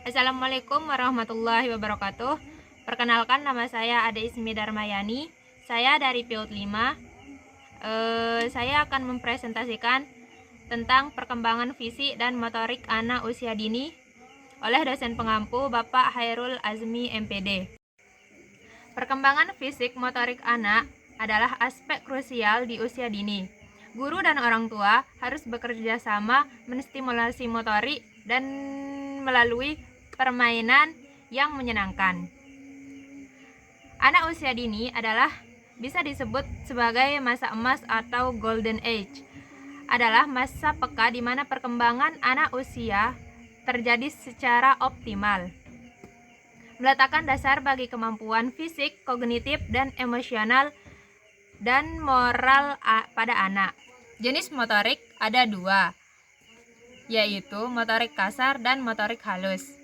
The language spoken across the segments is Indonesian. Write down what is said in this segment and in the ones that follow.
Assalamualaikum warahmatullahi wabarakatuh. Perkenalkan, nama saya Ade Ismi Darmayani. Saya dari PIUT 5. Saya akan mempresentasikan tentang perkembangan fisik dan motorik anak usia dini oleh dosen pengampu Bapak Hairul Azmi MPD. Perkembangan fisik motorik anak adalah aspek krusial di usia dini. Guru dan orang tua harus bekerja sama menstimulasi motorik dan melalui permainan yang menyenangkan. Anak usia dini bisa disebut sebagai masa emas atau golden age. Adalah masa peka di mana perkembangan anak usia terjadi secara optimal, meletakkan dasar bagi kemampuan fisik, kognitif, dan emosional dan moral pada anak. Jenis motorik ada dua, yaitu motorik kasar dan motorik halus.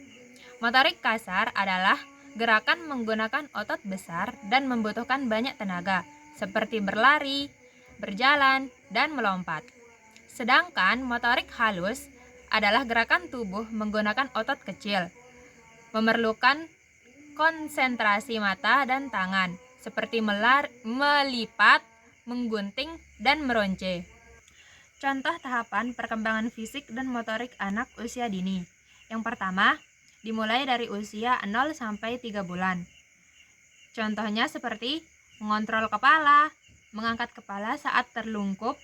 Motorik kasar adalah gerakan menggunakan otot besar dan membutuhkan banyak tenaga, seperti berlari, berjalan, dan melompat. Sedangkan motorik halus adalah gerakan tubuh menggunakan otot kecil, memerlukan konsentrasi mata dan tangan, seperti melipat, menggunting, dan meronce. Contoh tahapan perkembangan fisik dan motorik anak usia dini. Yang pertama, dimulai dari usia 0 sampai 3 bulan. Contohnya seperti mengontrol kepala, mengangkat kepala saat terlungkup,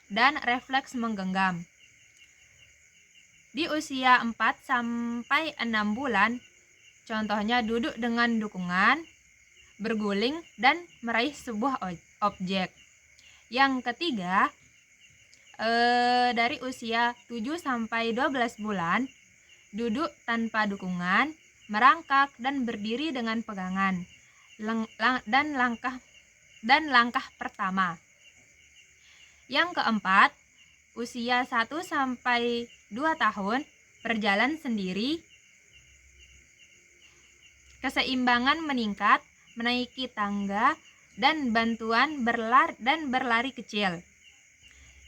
dan refleks menggenggam. Di usia 4 sampai 6 bulan, contohnya duduk dengan dukungan, berguling, dan meraih sebuah objek. Yang ketiga, dari usia 7 sampai 12 bulan, duduk tanpa dukungan, merangkak dan berdiri dengan pegangan, dan langkah pertama. Yang keempat, usia 1 sampai 2 tahun, berjalan sendiri, keseimbangan meningkat, menaiki tangga, dan bantuan berlari kecil.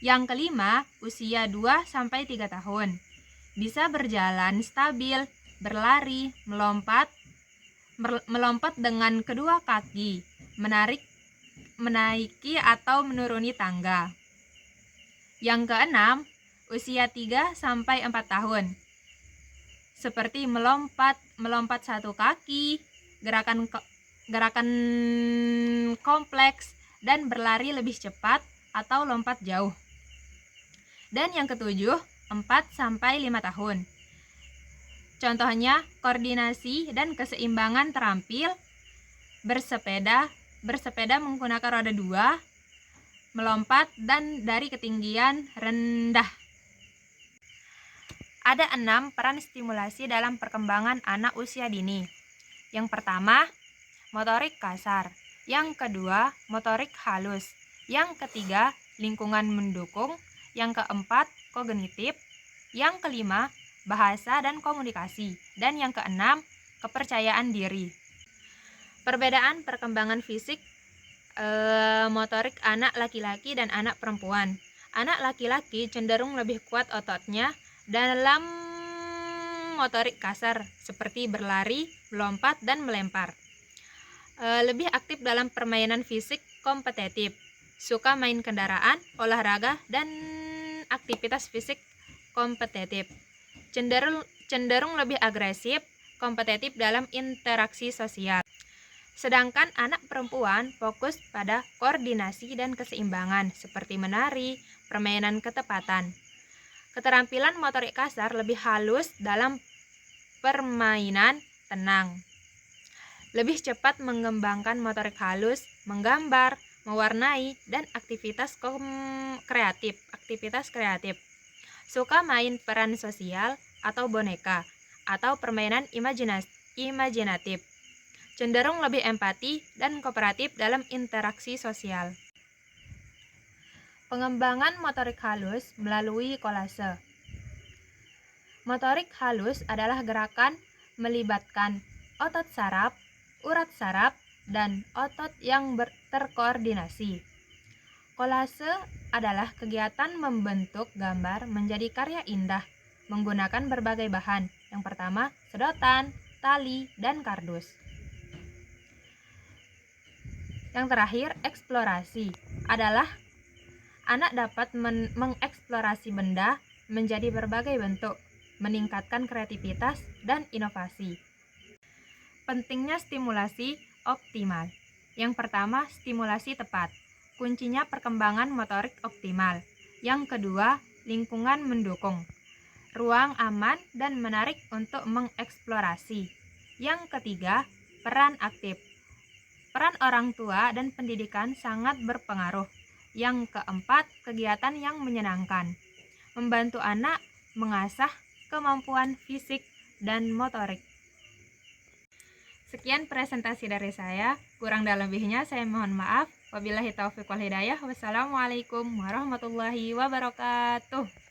Yang kelima, usia 2 sampai 3 tahun. Bisa berjalan stabil, berlari, melompat dengan kedua kaki, menaiki atau menuruni tangga. Yang keenam, usia 3 sampai 4 tahun. Seperti melompat satu kaki, gerakan kompleks, dan berlari lebih cepat atau lompat jauh. Dan yang ketujuh, 4 sampai 5 tahun. Contohnya koordinasi dan keseimbangan terampil, bersepeda menggunakan roda 2, melompat dan dari ketinggian rendah. Ada 6 peran stimulasi dalam perkembangan anak usia dini. Yang pertama, motorik kasar. Yang kedua, motorik halus. Yang ketiga, lingkungan mendukung. Yang keempat, kognitif. Yang kelima, bahasa dan komunikasi. Dan yang keenam, kepercayaan diri. Perbedaan perkembangan fisik motorik anak laki-laki dan anak perempuan. Anak laki-laki cenderung lebih kuat ototnya dalam motorik kasar, seperti berlari, melompat, dan melempar. Lebih aktif dalam permainan fisik kompetitif, suka main kendaraan, olahraga, dan aktivitas fisik kompetitif. Cenderung lebih agresif, kompetitif dalam interaksi sosial. Sedangkan anak perempuan fokus pada koordinasi dan keseimbangan, seperti menari, permainan ketepatan. Keterampilan motorik kasar lebih halus dalam permainan tenang. Lebih cepat mengembangkan motorik halus, menggambar, mewarnai, dan aktivitas kreatif. Suka main peran sosial atau boneka, atau permainan imajinatif. Cenderung lebih empati dan kooperatif dalam interaksi sosial. Pengembangan motorik halus melalui kolase. Motorik halus adalah gerakan melibatkan otot saraf, urat saraf, dan otot yang terkoordinasi. Kolase adalah kegiatan membentuk gambar menjadi karya indah menggunakan berbagai bahan, Yang pertama, sedotan, tali, dan kardus. Yang terakhir, eksplorasi adalah anak dapat mengeksplorasi benda menjadi berbagai bentuk, meningkatkan kreativitas dan inovasi. Pentingnya stimulasi optimal. Yang pertama, stimulasi tepat. Kuncinya perkembangan motorik optimal. Yang kedua, lingkungan mendukung. Ruang aman dan menarik untuk mengeksplorasi. Yang ketiga, peran aktif. Peran orang tua dan pendidikan sangat berpengaruh. Yang keempat, kegiatan yang menyenangkan. Membantu anak mengasah kemampuan fisik dan motorik. Sekian presentasi dari saya. Kurang dan lebihnya saya mohon maaf. Wabillahi taufiq wal hidayah. Wassalamualaikum warahmatullahi wabarakatuh.